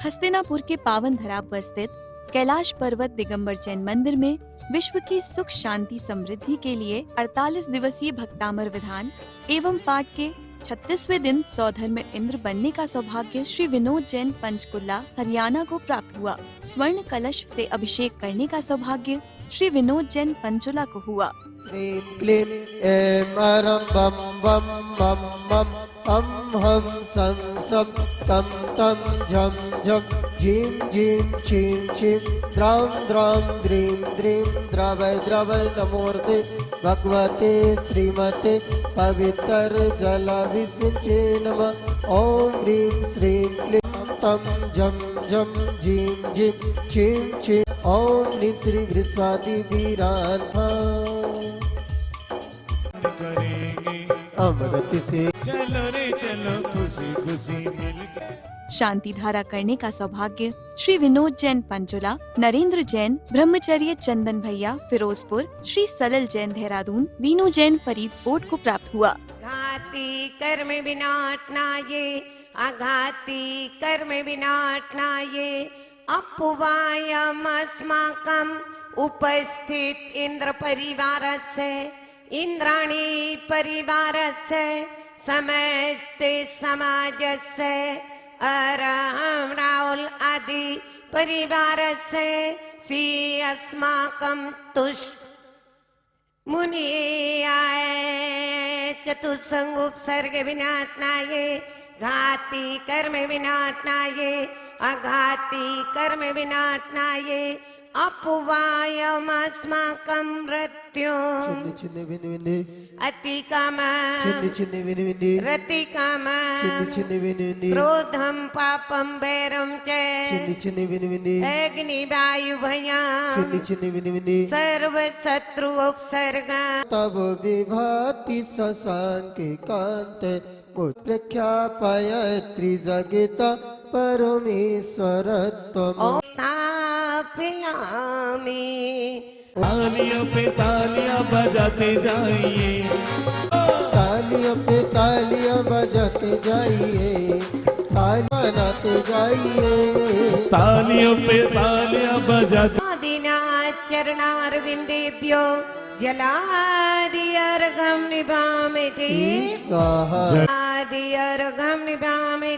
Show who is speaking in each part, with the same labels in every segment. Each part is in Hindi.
Speaker 1: हस्तिनापुर के पावन धरा पर स्थित कैलाश पर्वत दिगंबर जैन मंदिर में विश्व की सुख शांति समृद्धि के लिए 48 दिवसीय भक्तामर विधान एवं पाठ के 36वें दिन सौधर्म इंद्र बनने का सौभाग्य श्री विनोद जैन पंचकुला हरियाणा को प्राप्त हुआ। स्वर्ण कलश से अभिषेक करने का सौभाग्य श्री विनोद जैन पंचकुला को हुआ।
Speaker 2: क्लीं ऐं अरं बम बम बम बम अम हम सं सम तम तम झम झम झीं झीं छीं छीं द्रां द्रां द्रीं द्रीं द्रवय द्रवय नमोर्ते भगवते श्रीमते पवित्र जल विसिंचे नमः। ओम ह्रीं श्रीं क्लीं तम झम झम झीं झीं छीं छीं ओम ह्रीं श्री गृहस्वाति वीरान्था
Speaker 3: करेंगे
Speaker 2: अमृत से
Speaker 3: चलो रे चलो खुशी खुशी मिलके।
Speaker 1: शांति धारा करने का सौभाग्य श्री विनोद जैन पंचकुला, नरेंद्र जैन ब्रह्मचर्य, चंदन भैया फिरोजपुर, श्री सलल जैन देहरादून, वीनू जैन फरीदकोट को प्राप्त हुआ।
Speaker 4: घाती कर्म विनाटनाये आघाती कर्म विनाटनाये अपवायमस्माकम् उपस्थित इंद्र परिवारस्य इंद्राणी परिवारस्य समस्ते समाजस्य अरहं राहुल आदि परिवारस्य श्री अस्माकं तुष्ट मुनियाय चतुस्संग उपसर्ग विनाटनाये घाती कर्म विनाटनाये आघाती कर्म विनाटनाये अपवायमस्माकं मृत्युम्
Speaker 2: चिन्ह विन विन
Speaker 4: अतिकामम्
Speaker 2: चिन्ह विन विन
Speaker 4: रतिकामम्
Speaker 2: चिन्ह विन विन
Speaker 4: क्रोधं पापं वैरं च
Speaker 2: चिन्ह विन विन
Speaker 4: अग्निवायुभयम्
Speaker 2: चिन्ह विन विन
Speaker 4: सर्वशत्रु उपसर्गा
Speaker 2: तब विभाति शशांके कांत उत्प्रख्यापय त्रिजगत परमेश्वर त्वम्
Speaker 4: स्थापयामि।
Speaker 3: तालियों पे तालियां बजाते जाइए,
Speaker 2: तालियों पे तालियां बजाते जाइए, तालियां बनाते जाइए,
Speaker 3: तालियों पे तालियां बजाते।
Speaker 4: आदिनाथ चरणारविंदेभ्यो जलादि अर्घं निभामि
Speaker 2: स्वाहा
Speaker 4: आदि अर्घं निभामि।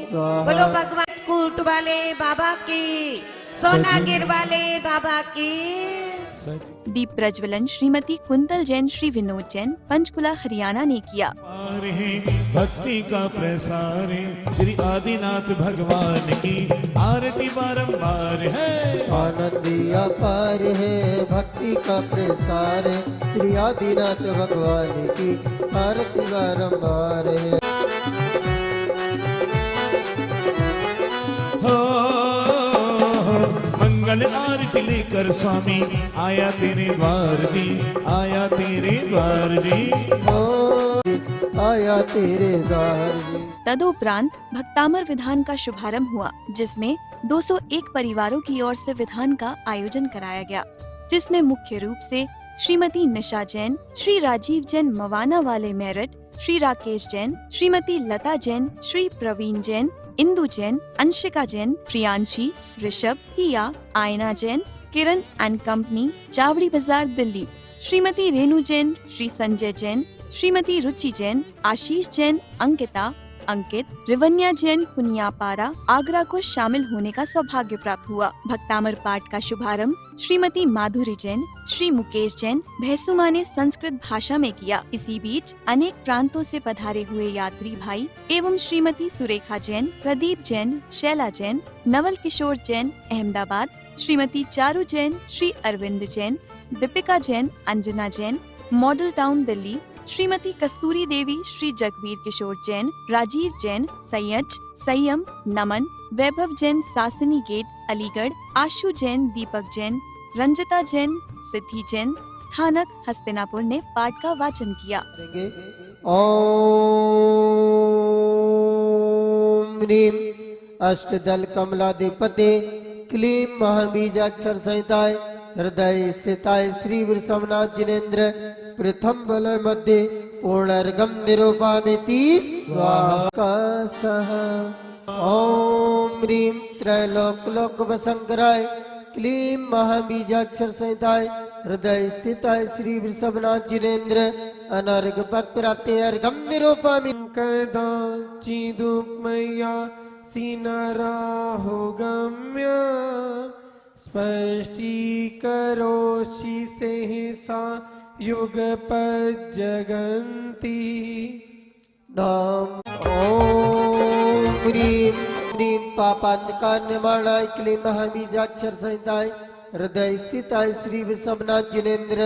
Speaker 2: स्वाहा।
Speaker 4: बोलो भगवान कूट वाले बाबा की, सोनागिर वाले बाबा की।
Speaker 1: दीप प्रज्वलन श्रीमती कुंतल जैन श्री विनोद जैन पंचकुला हरियाणा ने किया।
Speaker 3: पार है भक्ति का प्रसार है, श्री आदिनाथ भगवान की आरती बारंबार है।
Speaker 2: आनंद अपार है भक्ति का प्रसार है, श्री आदिनाथ भगवान की आरती बारंबार है।
Speaker 3: हो मंगल आरती लेकर स्वामी आया तेरे द्वार जी, आया तेरे द्वार जी।
Speaker 2: ओ आया तेरे द्वार जी।
Speaker 1: तदुपरांत भक्तामर विधान का शुभारंभ हुआ, जिसमें 201 परिवारों की ओर से विधान का आयोजन कराया गया, जिसमें मुख्य रूप से श्रीमती निशा जैन, श्री राजीव जैन मवाना वाले मेरठ, श्री राकेश जैन, श्रीमती लता जैन, श्री प्रवीण जैन, इंदु जैन, अंशिका जैन, प्रियांशी, ऋषभ, हिया, आयना जैन, किरण एंड कंपनी, चावड़ी बाजार, दिल्ली, श्रीमती रेणु जैन, श्री संजय जैन, श्रीमती रुचि जैन, आशीष जैन, अंकिता, अंकित, रिवन्या जैन, पुनियापारा, आगरा को शामिल होने का सौभाग्य प्राप्त हुआ। भक्तामर पाठ का शुभारंभ श्रीमती माधुरी जैन, श्री मुकेश जैन, भैसुमा ने संस्कृत भाषा में किया। इसी बीच अनेक प्रांतों से पधारे हुए यात्री भाई एवं श्रीमती सुरेखा जैन, प्रदीप जैन, शैला जैन, नवल किशोर जैन अहमदाबाद, श्रीमती चारू जैन, श्री अरविंद जैन, दीपिका जैन, अंजना जैन, मॉडल टाउन दिल्ली, श्रीमती कस्तूरी देवी, श्री जगबीर किशोर जैन, राजीव जैन, सैयद, संयम, नमन, वैभव जैन, सासनी गेट, अलीगढ़, आशु जैन, दीपक जैन, रंजिता जैन, सिद्धि जैन, स्थानक हस्तिनापुर ने पाठ का वाचन किया।
Speaker 2: ओम ह्रीं अष्टदल कमलाधिपते क्लीं महाबीजाक्षर संहिताय हृदय स्थिताय श्री वीर सोमनाथ जिनेन्द्र प्रथम बलय मध्य पूर्णर्घं निरूपयामि स्वाहा सह। ओम ह्रीं त्रैलोक्यलोकवशंकराय क्लीं महाबीजाक्षर संहिताय हृदय स्थिताय श्री वृषभनाथ जिनेन्द्र अनर्घ पद प्राप्ते अर्घं निरूपयामि।
Speaker 5: कदाचिदुपमया सिनराहो गम्य स्पष्टीकरोषि सहसा युगपज्जगन्ति।
Speaker 2: नाम ओम ह्रीं ह्रीं पापान्नकारनिवारणाय क्लीं महाबीजाक्षर संहिताय हृदय स्थिताय श्री वृषभनाथ जिनेन्द्र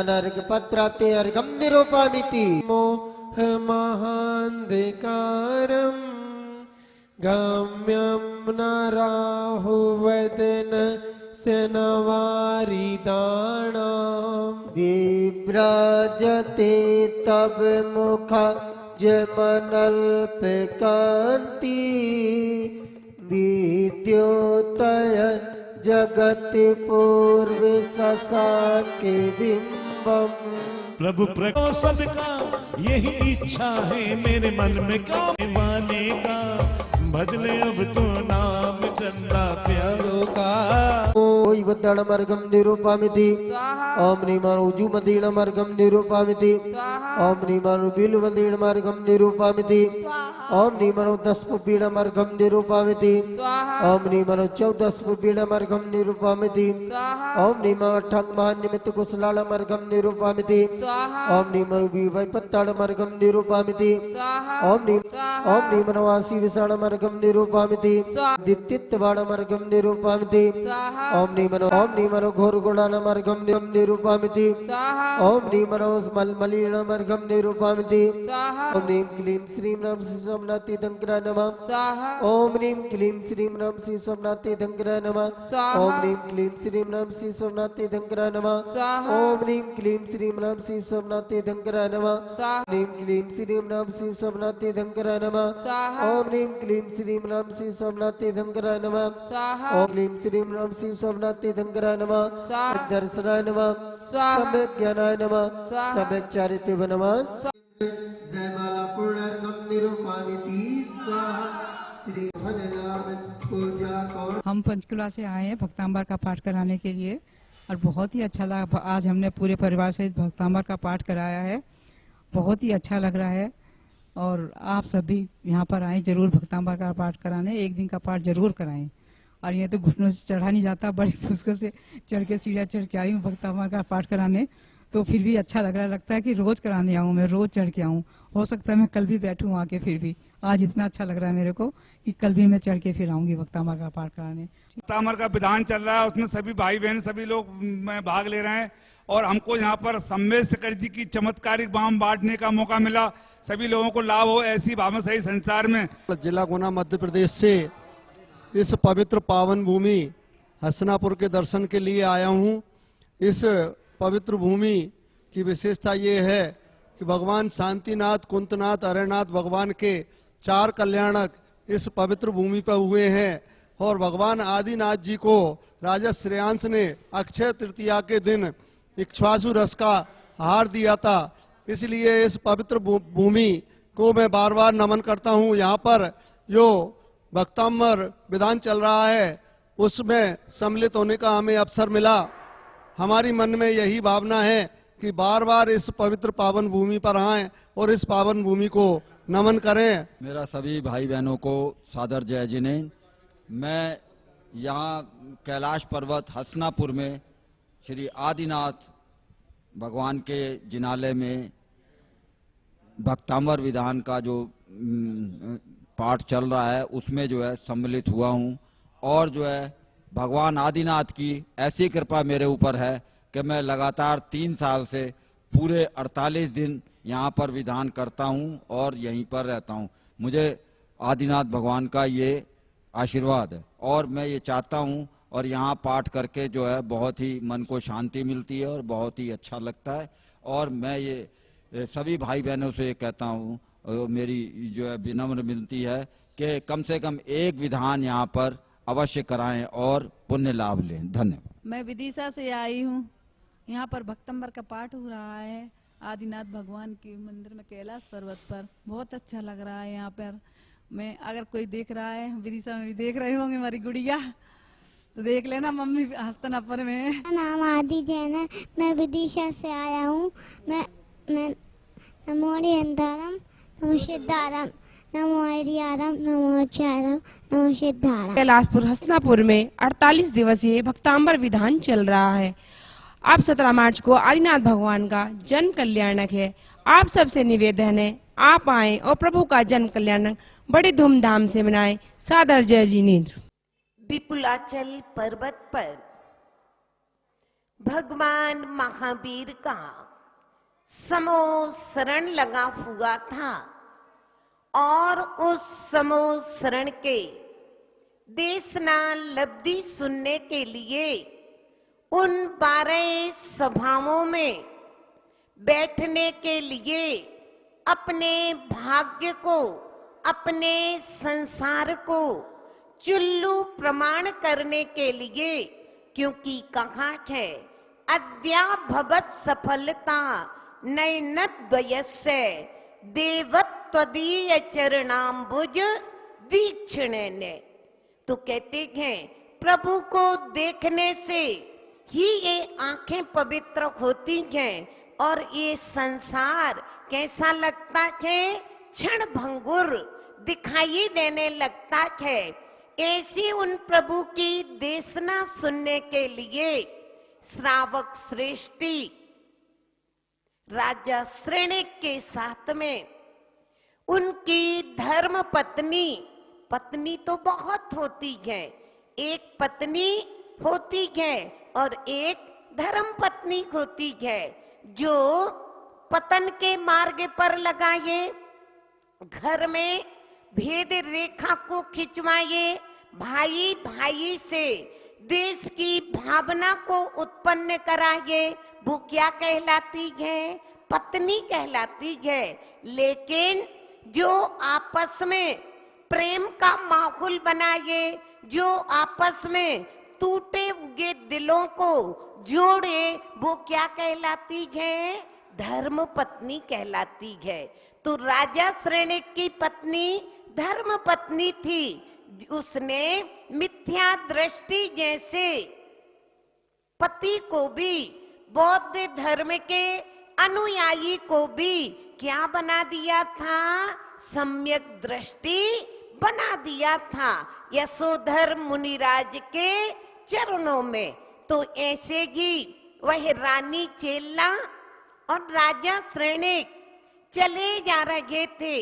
Speaker 2: अनर्घ पद प्राप्ते अर्घं निरूपयामि।
Speaker 5: मोहमहान्धकारं गम्यं न राहुवदन सनवारिदाणाम्
Speaker 2: विभ्राजते तब मुख जमनल्पकान्ति विद्योतय जगत पूर्व ससाके बिंबम।
Speaker 3: प्रभु प्रभु सबका यही इच्छा है मेरे मन में गाने वाले का। भजले अब तो नाम चंदा प्यारो का।
Speaker 2: ओम वद्दाणमर्घं निरूपयामि। ओम नीमारुजुमदीणमर्घं निरूपयामि। ओम नीमारुबिल्वदीणमर्घं निरूपयामि। ओम नीमारुदस्पुपीडमर्घं निरूपयामि। ओम नीमारुचौदस्पुपीडमर्घं निरूपयामि। ओम नीमारुठङ्मान्निमित्त कुशलालमर्घं निरूपयामि। ओम नीमारुविवैपत्ताडमर्घं निरूपयामि। ओम नीमारुवासी विषाणमर्घं निरूपयामि। दित्तित्वाणमर्घं निरूपयामि। ओम नीमनो घोरगुणानमर्घं निरूपयामि। ओम नीमनो मलमलीनमर्घं निरूपयामि। ओम नीं क्लीं श्रीं राम श्री सोमनाथी दंकराय नमः। ओम नीं क्लीं श्रीं राम श्री सोमनाथी दंकराय नमः। ओम नीं क्लीं श्रीं राम श्री सोमनाथी दंकराय नमः। ओम नीं क्लीं श्रीं राम श्री सोमनाथी दंकराय नमः। नीं क्लीं श्रीं राम श्री सोमनाथी दंकराय नमः। ओम नीं क्लीं श्रीं राम श्री सोमनाथी दंकराय नमः। ओम क्लीं श्रीं राम श्री सोमनाथी दंकराय नमः। दर्शनाय नमः। सम्यक ज्ञानाय नमः। सम्यक चारित्र्य नमः। जयमाला पूर्णार्घं निरूपयामि स्वाहा। श्री भजनाम पूजा कौर।
Speaker 6: हम पंचकुला से आए हैं भक्तांबर का पाठ कराने के लिए और बहुत ही अच्छा लगा। आज हमने पूरे परिवार सहित भक्तांबर का पाठ कराया है। बहुत ही अच्छा लग रहा है और आप सभी यहाँ पर आए जरूर भक्तांबर का पाठ कराने। एक दिन का पाठ जरूर कराएं। और ये तो घुटनों से चढ़ा नहीं जाता, बड़ी मुश्किल से चढ़ के सीढ़ियाँ चढ़ के आई हूँ भक्तांबर का पाठ कराने। तो फिर भी अच्छा लग रहा है, लगता है कि रोज कराने आऊँ, मैं रोज चढ़ के आऊँ। हो सकता है मैं कल भी बैठूँ आके, फिर भी आज इतना अच्छा लग रहा है मेरे को कि कल भी मैं चढ़ के फिर आऊंगी भक्तांबर का पाठ कराने।
Speaker 7: भक्तांबर का विधान चल रहा है, उसमें सभी भाई बहन सभी लोग भाग ले रहे हैं और हमको यहाँ पर सम्मेद शेखर जी की चमत्कारिक बाम बांटने का मौका मिला। सभी लोगों को लाभ हो, ऐसी भावना सही संसार में।
Speaker 8: जिला गुना मध्य प्रदेश से इस पवित्र पावन भूमि हसनापुर के दर्शन के लिए आया हूँ। इस पवित्र भूमि की विशेषता ये है कि भगवान शांतिनाथ, कुंतनाथ, अरनाथ भगवान के 4 कल्याणक इस पवित्र भूमि पर हुए हैं। और भगवान आदिनाथ जी को राजा श्रेयांश ने अक्षय तृतीया के दिन इक्ष्वाकु रस का आहार दिया था। इसलिए इस पवित्र भूमि को मैं बार बार नमन करता हूँ। यहाँ पर जो भक्तांबर विधान चल रहा है उसमें सम्मिलित होने का हमें अवसर मिला। हमारी मन में यही भावना है कि बार बार इस पवित्र पावन भूमि पर आएं और इस पावन भूमि को नमन करें।
Speaker 9: मेरा सभी भाई बहनों को सादर जय जिनेन्द्र। मैं यहाँ कैलाश पर्वत हसनापुर में श्री आदिनाथ भगवान के जिनालय में भक्तांबर विधान का जो पाठ चल रहा है उसमें जो है सम्मिलित हुआ हूँ। और जो है भगवान आदिनाथ की ऐसी कृपा मेरे ऊपर है कि मैं लगातार 3 साल से पूरे 48 दिन यहाँ पर विधान करता हूँ और यहीं पर रहता हूँ। मुझे आदिनाथ भगवान का ये आशीर्वाद है और मैं ये चाहता हूँ और यहाँ पाठ करके जो है बहुत ही मन को शांति मिलती है और बहुत ही अच्छा लगता है। और मैं ये सभी भाई बहनों से कहता हूँ, मेरी जो है विनम्र विनती है कि कम से कम एक विधान यहाँ पर अवश्य कराएं और पुण्य लाभ लें। धन्यवाद।
Speaker 10: मैं विदिशा से आई हूँ। यहाँ पर भक्तंबर का पाठ हो रहा है।
Speaker 6: आदिनाथ भगवान के मंदिर में कैलाश पर्वत पर। बहुत अच्छा लग रहा है यहाँ पर। मैं अगर कोई देख रहा है, विदिशा में भी देख रहे होंगे हमारी गुड़िया, तो देख लेना मम्मी हस्तन अपर में।
Speaker 10: मेरा नाम आदि जैन है, मैं विदिशा से आया हूँ। मैं नमो हरिहंतारम, नमो सिद्धारम, नमो हरियारम, नमो चारम, नमो सिद्धारम।
Speaker 11: कैलाशपुर हसनापुर में 48 दिवसीय भक्तांबर विधान चल रहा है। अब 17 मार्च को आदिनाथ भगवान का जन्म कल्याणक है। आप सबसे निवेदन है, आप आएं और प्रभु का जन्म कल्याणक बड़े धूमधाम से मनाएं। सादर जय जिनेन्द्र।
Speaker 4: विपुलाचल पर्वत पर भगवान महावीर का समोसरण लगा हुआ था और उस समोसरण के देशना लब्धि सुनने के लिए उन 12 सभाओं में बैठने के लिए अपने भाग्य को, अपने संसार को चुल्लू प्रमाण करने के लिए, क्योंकि कहा है अद्या भवत सफलता नयनद्वयस्य देवत्वदीय चरणाम्बुज वीक्षणे। तो कहते हैं प्रभु को देखने से ही ये आंखें पवित्र होती हैं और ये संसार कैसा लगता है, क्षण भंगुर दिखाई देने लगता है। ऐसी उन प्रभु की देशना सुनने के लिए श्रावक श्रेष्ठी राजा श्रेणिक के साथ में उनकी धर्म पत्नी, पत्नी तो बहुत होती है, एक पत्नी होती है और एक धर्म पत्नी होती है, जो पतन के मार्ग पर लगाए, घर में भेद रेखा को खिंचवाए, भाई भाई से देश की भावना को उत्पन्न कराए, वो क्या कहलाती है, पत्नी कहलाती है। लेकिन जो आपस में प्रेम का माहौल बनाए, जो आपस में टूटे हुए दिलों को जोड़े, वो क्या कहलाती है, धर्म पत्नी कहलाती है। तो राजा श्रेणिक की पत्नी धर्म पत्नी थी। उसने मिथ्या दृष्टि जैसे पति को भी, बौद्ध धर्म के अनुयायी को भी क्या बना दिया था, सम्यक दृष्टि बना दिया था यशोधर मुनिराज के चरणों में। तो ऐसे ही वह रानी चेल्ला और राजा श्रेणिक चले जा रहे थे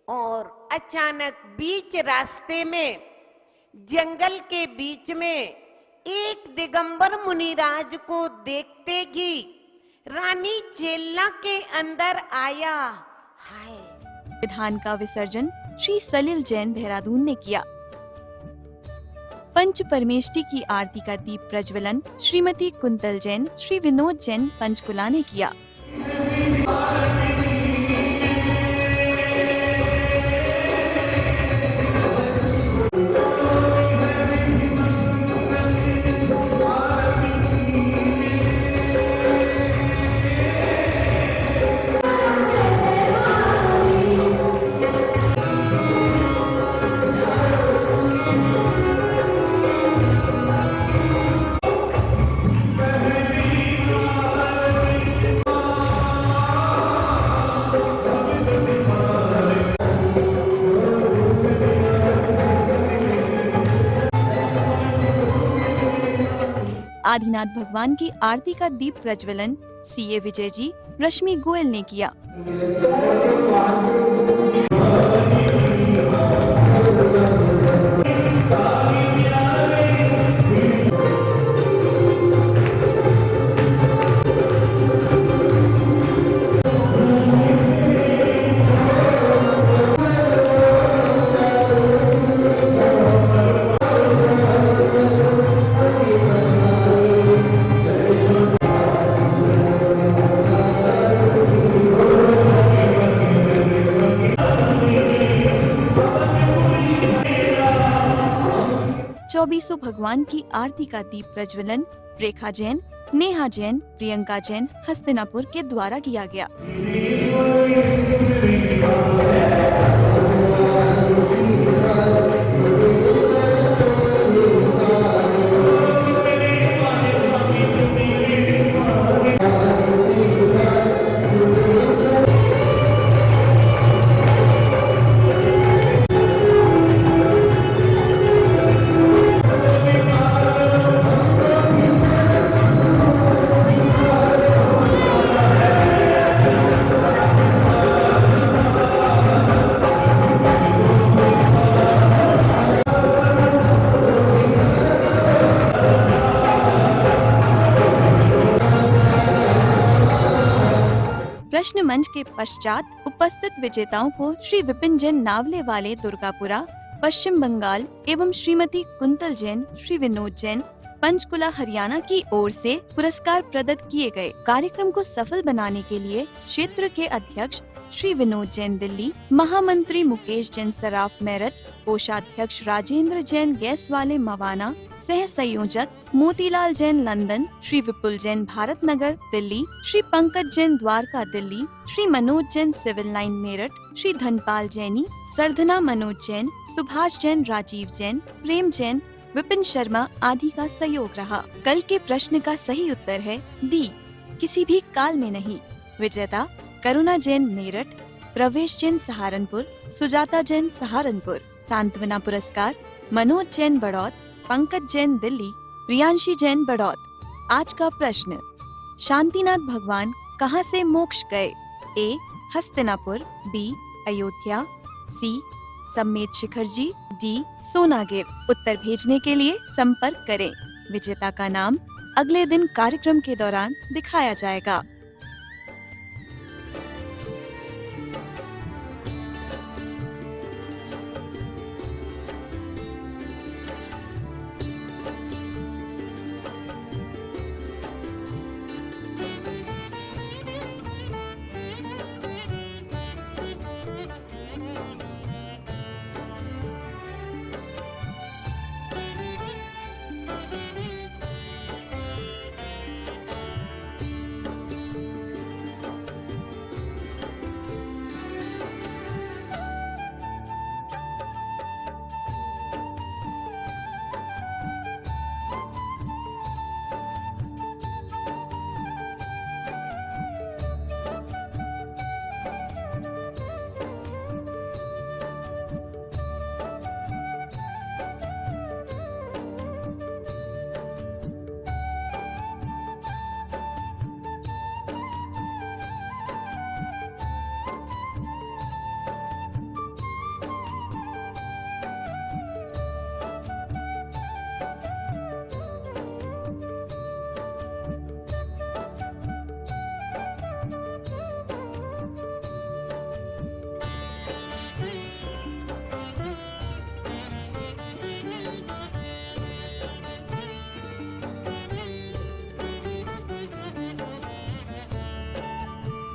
Speaker 4: और अचानक बीच रास्ते में, जंगल के बीच में एक दिगंबर मुनिराज को देखते ही रानी चेल्ला के अंदर आया। हाय।
Speaker 1: विधान का विसर्जन श्री सलिल जैन देहरादून ने किया। पंच परमेष्टि की आरती का दीप प्रज्वलन श्रीमती कुंतल जैन, श्री विनोद जैन पंचकुला ने किया। आदिनाथ भगवान की आरती का दीप प्रज्वलन सीए विजय जी, रश्मि गोयल ने किया। चौबीसों भगवान की आरती का दीप प्रज्वलन रेखा जैन, नेहा जैन, प्रियंका जैन हस्तिनापुर के द्वारा किया गया। प्रश्न मंच के पश्चात उपस्थित विजेताओं को श्री विपिन जैन नावले वाले दुर्गापुरा पश्चिम बंगाल एवं श्रीमती कुंतल जैन, श्री विनोद जैन पंचकुला हरियाणा की ओर से पुरस्कार प्रदत्त किए गए। कार्यक्रम को सफल बनाने के लिए क्षेत्र के अध्यक्ष श्री विनोद जैन दिल्ली, महामंत्री मुकेश जैन सराफ मेरठ, कोषाध्यक्ष राजेंद्र जैन गैस वाले मवाना, सह संयोजक मोतीलाल जैन लंदन, श्री विपुल जैन भारत नगर दिल्ली, श्री पंकज जैन द्वारका दिल्ली, श्री मनोज जैन सिविल लाइन मेरठ, श्री धनपाल जैनी, सरधना मनोज जैन, सुभाष जैन राजीव जैन, प्रेम जैन, विपिन शर्मा आदि का सहयोग रहा। कल के प्रश्न का सही उत्तर है डी, किसी भी काल में नहीं। विजेता करुणा जैन मेरठ, प्रवेश जैन सहारनपुर, सुजाता जैन सहारनपुर। सांत्वना पुरस्कार मनोज जैन बड़ौत, पंकज जैन दिल्ली, प्रियांशी जैन बड़ौत। आज का प्रश्न, शांतिनाथ भगवान कहाँ से मोक्ष गए? ए हस्तिनापुर, बी अयोध्या, सी सम्मेद शिखर जी, डी सोनागिर। उत्तर भेजने के लिए संपर्क करें। विजेता का नाम अगले दिन कार्यक्रम के दौरान दिखाया जाएगा।